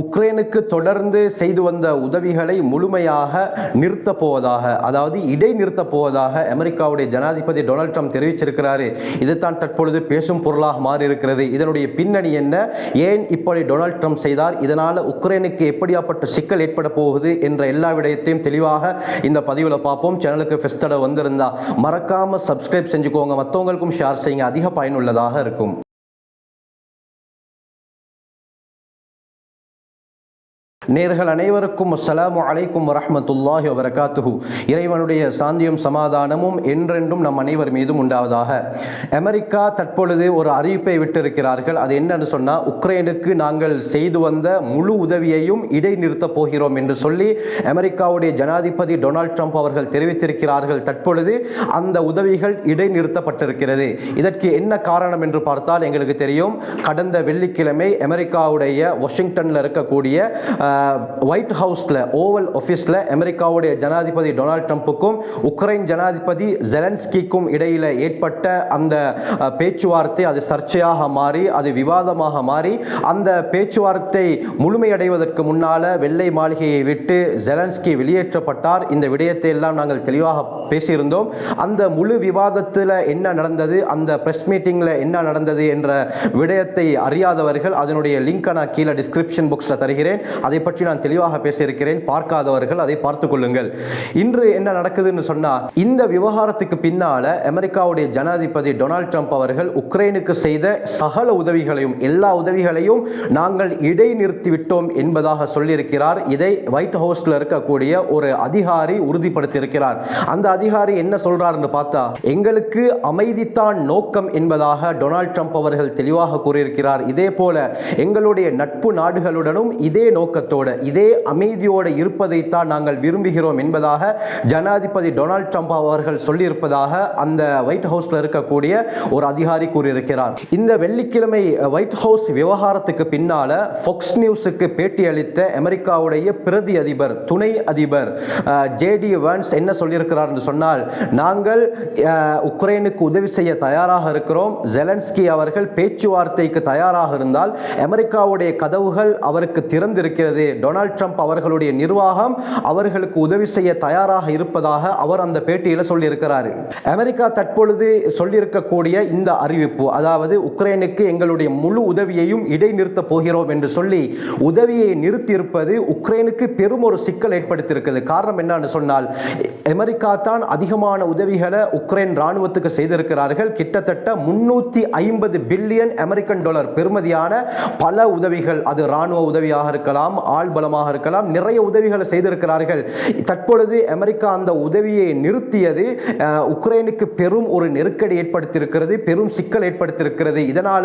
உக்ரைனுக்கு தொடர்ந்து செய்து வந்த உதவிகளை முழுமையாக நிறுத்தப் போவதாக, அதாவது இடைநிறுத்தப் போவதாக அமெரிக்காவுடைய ஜனாதிபதி டொனால்ட் ட்ரம்ப் தெரிவிச்சிருக்கிறாரு. இதுதான் தற்பொழுது பேசும் பொருளாக மாறி இருக்கிறது. இதனுடைய பின்னணி என்ன, ஏன் இப்படி டொனால்ட் ட்ரம்ப் செய்தார், இதனால் உக்ரைனுக்கு எப்படியாப்பட்ட சிக்கல் ஏற்பட போகுது என்ற எல்லா விடயத்தையும் தெளிவாக இந்த பதிவில் பார்ப்போம். சேனலுக்கு ஃபர்ஸ்ட் தடவை வந்திருந்தா மறக்காம சப்ஸ்கிரைப் செஞ்சுக்கோங்க, மற்றவங்களுக்கும் ஷேர் செய்யுங்க, அதிக பயனுள்ளதாக இருக்கும். நேர்கள் அனைவருக்கும் அஸ்ஸலாமு அலைக்கும் வரஹ்மத்துல்லாஹி வபரகாத்துஹு. இறைவனுடைய சாந்தியும் சமாதானமும் என்றென்றும் நம் அனைவர் மீதும் உண்டாவதாக. அமெரிக்கா தற்பொழுது ஒரு அறிவிப்பை விட்டிருக்கிறார்கள். அது என்னன்னு சொன்னால், உக்ரைனுக்கு நாங்கள் செய்து வந்த முழு உதவியையும் இடைநிறுத்தப் போகிறோம் என்று சொல்லி அமெரிக்காவுடைய ஜனாதிபதி டொனால்ட் ட்ரம்ப் அவர்கள் தெரிவித்திருக்கிறார்கள். தற்பொழுது அந்த உதவிகள் இடைநிறுத்தப்பட்டிருக்கிறது. இதற்கு என்ன காரணம் என்று பார்த்தால் எங்களுக்கு தெரியும். கடந்த வெள்ளிக்கிழமை அமெரிக்காவுடைய வாஷிங்டனில் இருக்கக்கூடிய ஒயிட் ஹவுஸ்ல, ஓவல் ஆஃபீஸில் அமெரிக்காவுடைய ஜனாதிபதி டொனால்ட் ட்ரம்ப்புக்கும் உக்ரைன் ஜனாதிபதி ஜெலன்ஸ்கிக்கும் இடையில் ஏற்பட்ட அந்த பேச்சுவார்த்தை அது சர்ச்சையாக மாறி, அது விவாதமாக மாறி, அந்த பேச்சுவார்த்தை முழுமையடைவதற்கு முன்னால் வெள்ளை மாளிகையை விட்டு ஜெலன்ஸ்கி வெளியேற்றப்பட்டார். இந்த விடயத்தை எல்லாம் நாங்கள் தெளிவாக பேசியிருந்தோம். அந்த முழு விவாதத்தில் என்ன நடந்தது, அந்த பிரஸ் மீட்டிங்கில் என்ன நடந்தது என்ற விடயத்தை அறியாதவர்கள் அதனுடைய லிங்கை நான் கீழே டிஸ்கிரிப்ஷன் பாக்ஸில் தருகிறேன். அதை பற்றி நான் தெளிவாக பேசியிருக்கிறேன். பார்க்காதவர்கள் அதை பார்த்துக் கொள்ளுங்கள். இன்று என்ன நடக்குதுன்னு சொன்னா, இந்த விவகாரத்துக்கு பின்னால அமெரிக்காவுடைய ஜனாதிபதி டொனால்ட் ட்ரம்ப் அவர்கள் உக்ரைனுக்கு செய்த சகல உதவிகளையும், எல்லா உதவிகளையும் நாங்கள் இடைநிறுத்தி விட்டோம் என்பதாக சொல்லியிருக்கிறார். இதை ஒயிட் ஹவுஸ்ல இருக்கக்கூடிய ஒரு அதிகாரி உறுதிப்படுத்தியிருக்கிறார். அந்த அதிகாரி என்ன சொல்றாருன்னு பார்த்தா, எங்களுக்கு அமைதித்தான் நோக்கம் என்பதாக டொனால்ட் ட்ரம்ப் அவர்கள் தெளிவாக கூறியிருக்கிறார். இதே போல எங்களுடைய நட்பு நாடுகளுடனும் இதே நோக்கத்தோடு, இதே அமைதியோடு இருப்பதைத்தான் நாங்கள் விரும்புகிறோம் என்பதாக ஜனாதிபதி டொனால்ட் ட்ரம்ப் அவர்கள் சொல்லியிருப்பதாக அந்த ஒயிட் ஹவுஸ்ல இருக்கக்கூடிய ஒரு அதிகாரி கூறியிருக்கிறார். இந்த வெள்ளிக்கிழமை ஒயிட் ஹவுஸ் விவகாரத்துக்கு பின்னால ஃபாக்ஸ் நியூஸுக்கு பேட்டி அளித்த அமெரிக்காவுடைய பிரதி அதிபர், துணை அதிபர் ஜேடி வான்ஸ் என்ன சொல்லியிருக்கிறார் என்று சொன்னால், நாங்கள் உக்ரைனுக்கு உதவி செய்ய தயாராக இருக்கிறோம். ஜெலன்ஸ்கி அவர்கள் பேச்சுவார்த்தைக்கு தயாராக இருந்தால் அமெரிக்காவுடைய கதவுகள் அவருக்கு திறந்திருக்கிறது. டொனால்ட் ட்ரம்ப் அவர்களுடைய நிர்வாகம் அவர்களுக்கு உதவி செய்ய தயாராக இருப்பதாக அவர் அந்த பேட்டியில் சொல்லியிருக்கிறார். அமெரிக்கா தற்பொழுது சொல்லியிருக்கக்கூடிய இந்த அறிவிப்பு, அதாவது உக்ரைனுக்கு எங்களுடைய முழு உதவியையும் இடைநிறுத்த போகிறோம் என்று சொல்லி உதவியை நிறுத்தியிருப்பது உக்ரைனுக்கு பெரும் ஒரு சிக்கல் ஏற்படுத்தியிருக்கிறது. காரணம் என்னன்னு சொன்னால், அமெரிக்கா தான் அதிகமான உதவிகளை உக்ரைன் ராணுவத்துக்கு செய்திருக்கிறார்கள். கிட்டத்தட்ட 350 பில்லியன் அமெரிக்கன் டாலர் பெறுமதியான பல உதவிகள், அது ராணுவ உதவியாக இருக்கலாம், ஆள் பலமாக இருக்கலாம், நிறைய உதவிகளை செய்திருக்கிறார்கள். தற்பொழுது அமெரிக்கா அந்த உதவியை நிறுத்தியது உக்ரைனுக்கு பெரும் ஒரு நெருக்கடி ஏற்படுத்தியிருக்கிறது, பெரும் சிக்கல் ஏற்படுத்தியிருக்கிறது. இதனால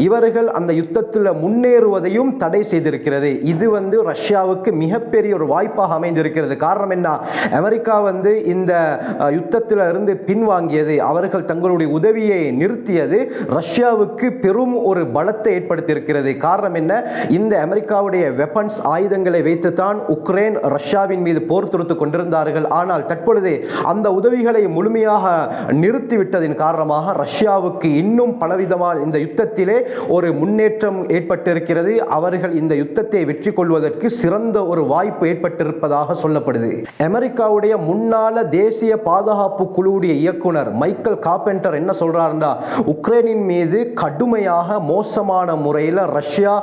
இவர்கள் அந்த யுத்தத்தில் முன்னேறுவதையும் தடை செய்திருக்கிறது. இது ரஷ்யாவுக்கு மிகப்பெரிய ஒரு வாய்ப்பாக அமைந்திருக்கிறது. காரணம் என்ன, அமெரிக்கா இந்த யுத்தத்தில் இருந்து பின்வாங்கியது, அவர்கள் தங்களுடைய உதவியை நிறுத்தியது ரஷ்யாவுக்கு பெரும் ஒரு பலத்தை ஏற்படுத்தியிருக்கிறது. காரணம் என்ன, இந்த அமெரிக்காவுடைய வெப்பன்ஸ், ஆயுதங்களை வைத்துத்தான் உக்ரைன் ரஷ்யாவின் மீது போர் தொடுத்துக் கொண்டிருந்தார்கள். ஆனால் தற்பொழுது அந்த உதவிகளை முழுமையாக நிறுத்திவிட்டதின் காரணமாக ரஷ்யாவுக்கு இன்னும் பலவிதமான இந்த யுத்தத்திலே ஒரு முன்னேற்றம் ஏற்பட்டிருக்கிறது. அவர்கள் இந்த யுத்தத்தை வெற்றி கொள்வதற்கு சிறந்த ஒரு வாய்ப்பு ஏற்பட்டிருப்பதாக சொல்லப்படுது. அமெரிக்காவுடைய முன்னாள் தேசிய பாதுகாப்பு குழுவுடைய இயக்குனர் மைக்கேல் கார்பெண்டர் என்ன சொல்றாருன்னா, உக்ரைனின் மீது கடுமையாக மோசமான முறையில் ரஷ்யா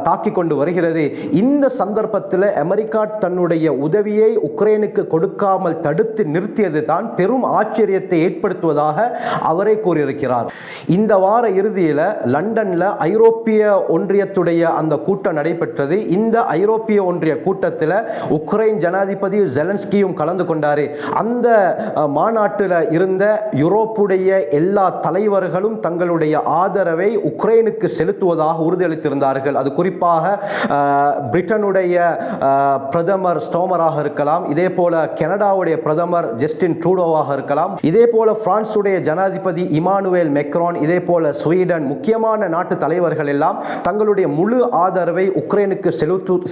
தாக்கிக் கொண்டு வருகிறது. இந்த சந்தர்ப்பத்தில் அமெரிக்கா தன்னுடைய உதவியை உக்ரைனுக்கு கொடுக்காமல் தடுத்து நிறுத்தியது தான் பெரும் ஆச்சரியத்தை ஏற்படுத்துவதாக அவரே கூறியிருக்கிறார். இந்த வார இறுதியில் லண்டனில் ஐரோப்பிய ஒன்றியத்துடைய அந்த கூட்டம் நடைபெற்றது. இந்த ஐரோப்பிய ஒன்றிய கூட்டத்தில் உக்ரைன் ஜனாதிபதி ஜெலன்ஸ்கியும் கலந்து கொண்டார். அந்த மாநாட்டில் இருந்த யூரோப்புடைய எல்லா தலைவர்களும் தங்களுடைய ஆதரவை உக்ரைனுக்கு செலுத்துவதாக உறுதியளித்திருந்தார்கள். அது குறிப்பாக பிரிட்டனுடைய பிரதமர் ஸ்டோமராக இருக்கலாம், இதே போல கனடாவுடைய பிரதமர் ஜஸ்டின் ட்ரூடோவாக இருக்கலாம், இதே போல பிரான்சுடைய ஜனாதிபதி இமானுவேல் மெக்ரான், இதே போல ஸ்வீடன், முக்கியமான நாட்டு தலைவர்கள் எல்லாம் தங்களுடைய முழு ஆதரவை உக்ரைனுக்கு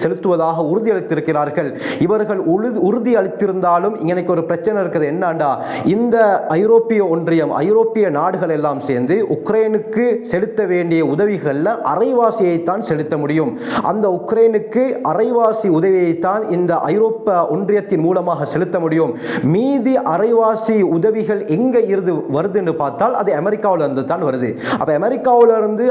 செலுத்துவதாக உறுதியளித்திருக்கிறார்கள். இவர்கள் உறுதி அளித்திருந்தாலும் இன்னைக்கு ஒரு பிரச்சனை இருக்குது. என்னண்டா, இந்த ஐரோப்பிய ஒன்றியம், ஐரோப்பிய நாடுகள் எல்லாம் சேர்ந்து உக்ரைனுக்கு செலுத்த வேண்டிய உதவிகளில் அரைவாசியை தான் செலுத்த முடியும். அந்த உக்ரைன் உக்ரைனுக்கு அரைவாசி உதவியைத்தான் இந்த ஐரோப்பா ஒன்றியத்தின் மூலமாக செலுத்த முடியும். மீதி அரைவாசி உதவிகள் எங்க இருந்து வருதுன்னு பார்த்தால் அது அமெரிக்காவில் இருந்து தான் வருது. அப்ப அமெரிக்காவில் இருந்து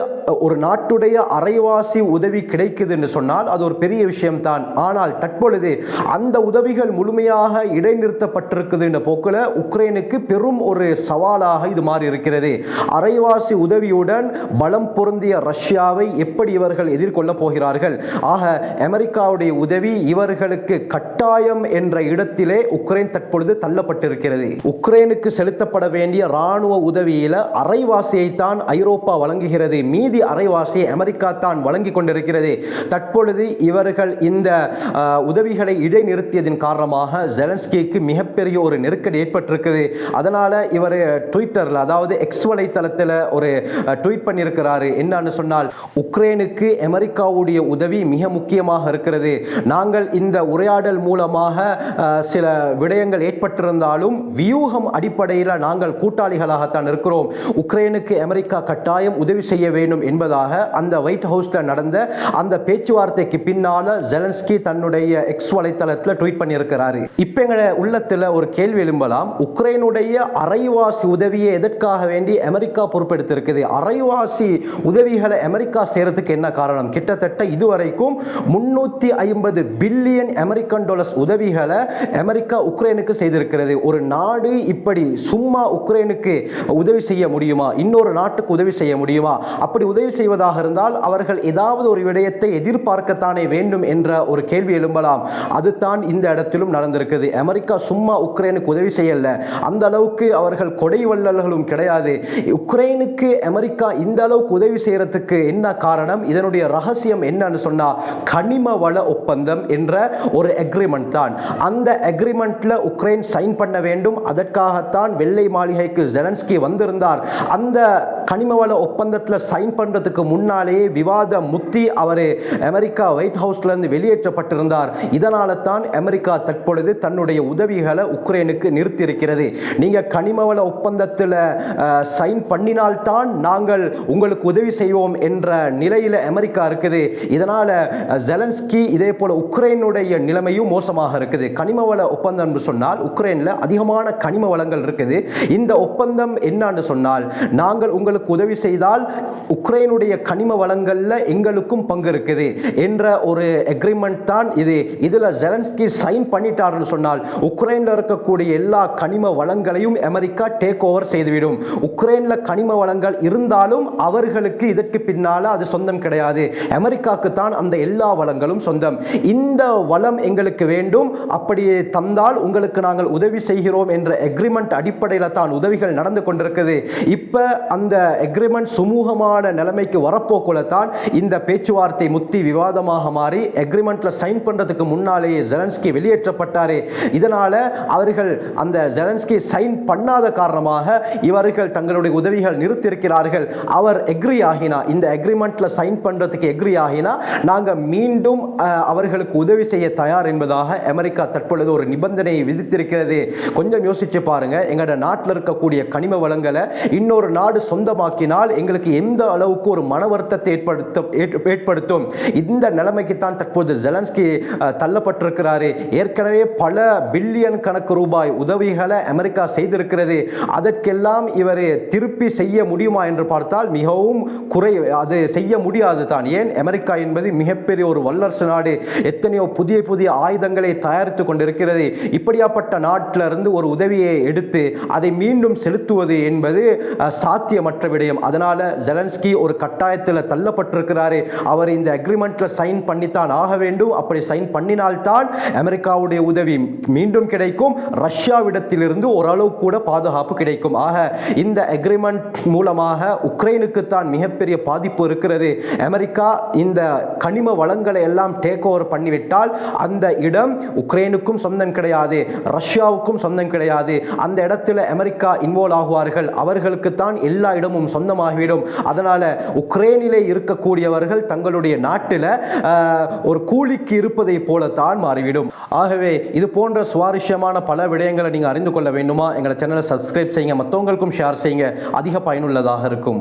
ஒரு நாட்டுடைய அரைவாசி உதவி கிடைக்குதுன்னு சொன்னால் அது ஒரு பெரிய விஷயம் தான். ஆனால் தற்பொழுது அந்த உதவிகள் முழுமையாக இடைநிறுத்தப்பட்டிருக்குது என்ற போக்கில் உக்ரைனுக்கு பெரும் ஒரு சவாலாக இது மாறி இருக்கிறது. அரைவாசி உதவியுடன் பலம் பொருந்திய ரஷ்யாவை எப்படி இவர்கள் எதிர்கொள்ள போகிறார்கள்? ஆக அமெரிக்காவுடைய உதவி இவர்களுக்கு கட்டாயம் என்ற இடத்திலே உக்ரைன் தற்பொழுது தள்ளப்பட்டிருக்கிறது. உக்ரைனுக்கு செலுத்தப்பட வேண்டிய இராணுவ உதவியில அரைவாசியை தான் ஐரோப்பா வழங்குகிறது, மீதி அரைவாசியை அமெரிக்கா தான் வழங்கி கொண்டிருக்கிறது. தற்பொழுது இவர்கள் இந்த உதவிகளை இடைநிறுத்தியதன் காரணமாக ஜெலன்ஸ்கிக்கு மிகப்பெரிய ஒரு நெருக்கடி ஏற்பட்டிருக்குது. அதனால இவர் ட்விட்டர்ல, அதாவது எக்ஸ் வலைத்தளத்தில் ஒரு ட்வீட் பண்ணியிருக்கிறாரு. என்னன்னு சொன்னால், உக்ரைனுக்கு அமெரிக்காவுடைய உதவி மிக முக்கியமாக இருக்கிறது. நாங்கள் இந்த உரையாடல் மூலமாக சில விடயங்கள் ஏற்பட்டிருந்தாலும் வியூகம் அடிப்படையில் நாங்கள் கூட்டாளிகளாகத்தான் இருக்கிறோம். உக்ரைனுக்கு அமெரிக்கா கட்டாயம் உதவி செய்ய வேண்டும் என்பதாக அந்த ஒயிட் ஹவுஸ்ல நடந்த அந்த பேச்சுவார்த்தைக்கு பின்னால ஜெலன்ஸ்கி தன்னுடைய எக்ஸ் வலைத்தளத்தில் ட்வீட் பண்ணியிருக்கிறாரு. இப்ப எங்க உள்ளத்துல ஒரு கேள்வி எழும்பலாம். உக்ரைனுடைய அரைவாசி உதவியை எதற்காக வேண்டி அமெரிக்கா பொறுப்பெடுத்திருக்குது? அரைவாசி உதவிகளை அமெரிக்கா செய்யறதுக்கு என்ன காரணம்? கிட்டத்தட்ட இதுவரைக்கும் 350 பில்லியன் அமெரிக்கன் டாலர்ஸ் உதவிகளை அமெரிக்கா உக்ரைனுக்கு செய்திருக்கிறது. ஒரு நாடு இப்படி சும்மா உக்ரைனுக்கு உதவி செய்ய முடியுமா? இன்னொரு நாட்டுக்கு உதவி செய்ய முடியுமா? அப்படி உதவி செய்வதாக இருந்தால் அவர்கள் ஏதாவது ஒரு விடயத்தை எதிர்பார்க்கத்தானே வேண்டும் என்ற ஒரு கேள்வி எழும்பலாம். அதுதான் இந்த இடத்திலும் நடந்திருக்குது. அமெரிக்கா சும்மா உக்ரைனுக்கு உதவி செய்யல, அந்த அளவுக்கு அவர்கள் கொடை வள்ளல்களும் கிடையாது. உக்ரைனுக்கு அமெரிக்கா இந்த அளவுக்கு உதவி செய்யறதுக்கு என்ன காரணம்? இதனுடைய ரகசியம் என்னன்னு சொன்னா, கனிம வள ஒப்பந்தம் என்ற ஒரு அக்ரிமெண்ட் தான். அந்த அக்ரிமெண்ட்ல உக்ரைன் சைன் பண்ண வேண்டும். அதற்காகத்தான் வெள்ளை மாளிகைக்கு ஜெலன்ஸ்கி வந்திருந்தார். அந்த கனிம வள ஒப்பந்தத்தில் சைன் பண்றதுக்கு முன்னாலேயே விவாதம் முத்தி அவர் அமெரிக்கா ஒயிட் ஹவுஸ்ல இருந்து வெளியேற்றப்பட்டிருந்தார். இதனால தான் அமெரிக்கா தற்பொழுது தன்னுடைய உதவிகளை உக்ரைனுக்கு நிறுத்தி இருக்கிறது. நீங்க கனிமவள ஒப்பந்தத்தில் சைன் பண்ணினால்தான் நாங்கள் உங்களுக்கு உதவி செய்வோம் என்ற நிலையில் அமெரிக்கா இருக்குது. இதனால ஜெலன்ஸ்கி இதே போல உக்ரைனுடைய நிலைமையும் மோசமாக இருக்குது. கனிமவள ஒப்பந்தம் என்று சொன்னால் உக்ரைன்ல அதிகமான கனிம வளங்கள் இருக்குது. இந்த ஒப்பந்தம் என்னன்னு சொன்னால், நாங்கள் உங்களுக்கு உதவி செய்தால் உக்ரைனுடைய கனிம வளங்கள்ல எங்களுக்கும் பங்கு இருக்குது என்ற ஒரு அக்ரிமெண்ட் தான் இது. இதுல ஜெலன்ஸ்கி சைன் பண்ணிட்டாருன்னு சொன்னால் உக்ரைன்ல இருக்கக்கூடிய எல்லா கனிம வளங்களையும் அமெரிக்கா டேக் ஓவர் செய்துவிடும். உக்ரைன்ல கனிம வளங்கள் இருந்தாலும் அவர்களுக்கு இதற்கு பின்னால அது சொந்தம் கிடையாது. அமெரிக்காவுக்கு தான் அந்த எல்லா வளங்களும் சொந்தம். இந்த வளம் எங்களுக்கு வேண்டும், அப்படியே தந்தால் உங்களுக்கு நாங்கள் உதவி செய்கிறோம் என்ற அக்ரிமெண்ட் அடிப்படையில் தான் உதவிகள் நடந்து கொண்டிருக்குது. இப்ப அந்த அக்ரிமெண்ட் சுமூகமான நிலைமைக்கு வரப்போக்குள்ள தான் இந்த பேச்சுவார்த்தை முத்தி விவாதமாக மாறி அக்ரிமெண்ட்ல சைன் பண்றதுக்கு முன்னாலேயே ஜெலன்ஸ்கி வெளியேற்றப்பட்டாரே. இதனால அவர்கள் அந்த ஜெலன்ஸ்கி சைன் பண்ணாத காரணமாக இவர்கள் தங்களுடைய உதவிகள் நிறுத்தியிருக்கிறார்கள். அவர் எக்ரி ஆகினா, இந்த அக்ரிமெண்ட்ல சைன் பண்றதுக்கு எக்ரி ஆகினா நாங்க மீண்டும் அவர்களுக்கு உதவி செய்ய தயார் என்பதாக அமெரிக்கா தற்பொழுது ஒரு நிபந்தனையை விதித்திருக்கிறது. கொஞ்சம் யோசிச்சு பாருங்க. எங்களோட நாட்டில் இருக்கக்கூடிய கனிம வளங்களை இன்னொரு நாடு சொந்தமாக்கினால் எங்களுக்கு எந்த அளவுக்கு ஒரு மன வருத்தத்தை ஏற்படுத்தும். இந்த நிலைமைக்கு தான் தற்போது ஜெலன்ஸ்கி தள்ளப்பட்டிருக்கிறாரு. ஏற்கனவே பல பில்லியன் கணக்கு ரூபாய் உதவிகளை அமெரிக்கா செய்திருக்கிறது. அதற்கெல்லாம் இவர் திருப்பி செய்ய முடியுமா என்று பார்த்தால் மிகவும் அது செய்ய முடியாது தான். ஏன்? அமெரிக்கா என்பது மிகப்பெரிய ஒரு வல்லரசு நாடு. எத்தனையோ புதிய புதிய ஆயுதங்களை தயாரித்துக் கொண்டிருக்கிறது. இப்படியாப்பட்ட நாட்டிலிருந்து ஒரு உதவியை எடுத்து அதை மீண்டும் செலுத்துவது என்பது சாத்தியமற்ற விடயம். அதனால ஜெலன்ஸ்கி ஒரு கட்டாயத்தில் தள்ளப்பட்டிருக்கிறாரு. அவர் இந்த அக்ரிமெண்ட்ல சைன் பண்ணித்தான் ஆக வேண்டும். அப்படி சைன் பண்ணினால்தான் அமெரிக்காவுடைய உதவி மீண்டும் கிடைக்கும். ரஷ்யாவிடத்திலிருந்து ஓரளவு கூட பாதுகாப்பு கிடைக்கும். ஆக இந்த அக்ரிமெண்ட் மூலமாக உக்ரைனுக்கு தான் மிகப்பெரிய பாதிப்பு இருக்கிறது. அமெரிக்கா இந்த கனிம வளங்களை எல்லாம் டேக் ஓவர் பண்ணிவிட்டால் அந்த இடம் உக்ரைனுக்கும் சொந்தம் கிடையாது, ரஷ்யாவுக்கும் சொந்தம் கிடையாது. அந்த இடத்துல அமெரிக்கா இன்வால்வ் ஆகுவார்கள். அவர்களுக்கு தான் எல்லா இடமும் சொந்தமாகிவிடும். அதனால உக்ரைனிலே இருக்கக்கூடியவர்கள் தங்களுடைய நாட்டில் ஒரு கூலிக்கு இருப்பதை போலத்தான் மாறிவிடும். ஆகவே இது போன்ற சுவாரஸ்யமான பல விடயங்களை நீங்க அறிந்து கொள்ள வேண்டுமா? எங்களை சேனலை சப்ஸ்கிரைப் செய்யுங்க, மற்றவங்களுக்கும் ஷேர் செய்யுங்க. அதிக பயனுள்ளதாக இருக்கும்.